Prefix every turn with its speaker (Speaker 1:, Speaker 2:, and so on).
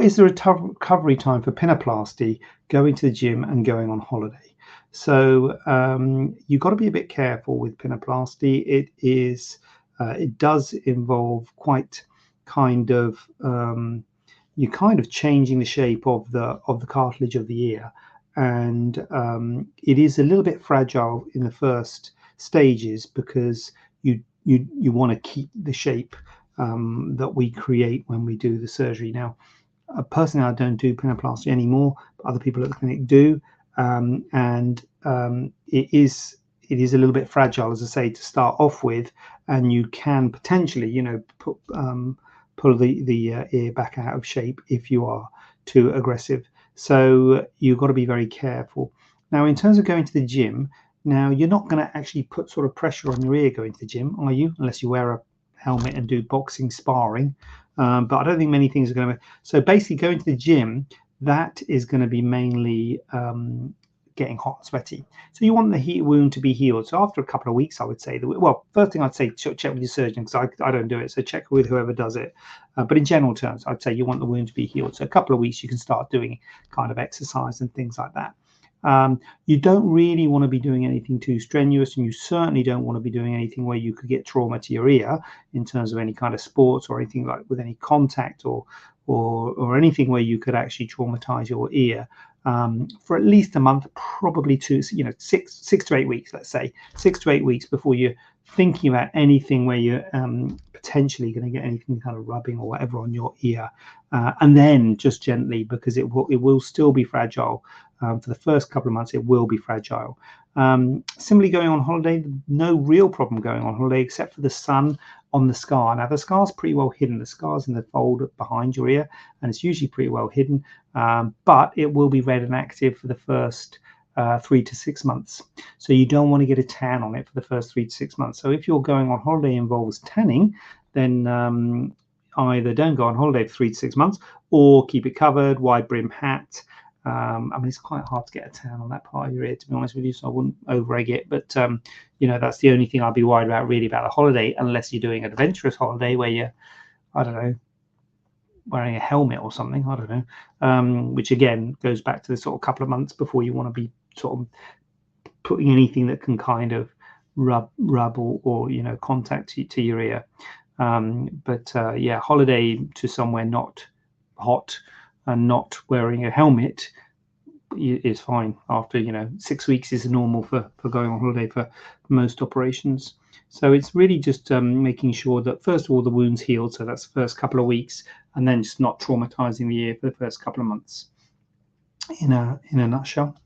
Speaker 1: what is the recovery time for pinnaplasty, going to the gym and going on holiday? So you've got to be a bit careful with pinnaplasty. It does involve quite kind of you're kind of changing the shape of the cartilage of the ear, and it is a little bit fragile in the first stages because you want to keep the shape that we create when we do the surgery. Now, personally, I don't do pinnaplasty anymore, but other people at the clinic do, and it is a little bit fragile, as I say, to start off with, and you can potentially, pull the ear back out of shape if you are too aggressive. So you've got to be very careful. Now, in terms of going to the gym, now you're not going to actually put sort of pressure on your ear going to the gym, are you? Unless you wear a helmet and do boxing sparring. But I don't think many things are going to. So basically, going to the gym, that is going to be mainly getting hot and sweaty. So you want the wound to be healed. So after a couple of weeks, I would say, well, first thing I'd say, check with your surgeon, because I don't do it. So check with whoever does it. But in general terms, I'd say you want the wound to be healed. So a couple of weeks, you can start doing kind of exercise and things like that. You don't really want to be doing anything too strenuous, and you certainly don't want to be doing anything where you could get trauma to your ear in terms of any kind of sports or anything like with any contact or anything where you could actually traumatize your ear for at least a month, probably 6 to 8 weeks, let's say 6 to 8 weeks before you're thinking about anything where you're potentially going to get anything kind of rubbing or whatever on your ear, and then just gently, because it will still be fragile. For the first couple of months, it will be fragile. Similarly, going on holiday, no real problem going on holiday except for the sun on the scar. Now, the scar's pretty well hidden. The scar's in the fold behind your ear, and it's usually pretty well hidden, but it will be red and active for the first 3 to 6 months. So you don't want to get a tan on it for the first 3 to 6 months. So if you're going on holiday involves tanning, then either don't go on holiday for 3 to 6 months or keep it covered, wide brim hat. I mean, it's quite hard to get a tan on that part of your ear, to be honest with you, so I wouldn't over egg it. But that's the only thing I'd be worried about really about a holiday, unless you're doing an adventurous holiday where you're, I don't know, wearing a helmet or something, I don't know, which again goes back to the sort of couple of months before you want to be sort of putting anything that can kind of rub or contact to your ear. Yeah, holiday to somewhere not hot and not wearing a helmet is fine. After 6 weeks is normal for going on holiday for most operations. So it's really just making sure that first of all the wound's healed, so that's the first couple of weeks, and then just not traumatizing the ear for the first couple of months in a nutshell.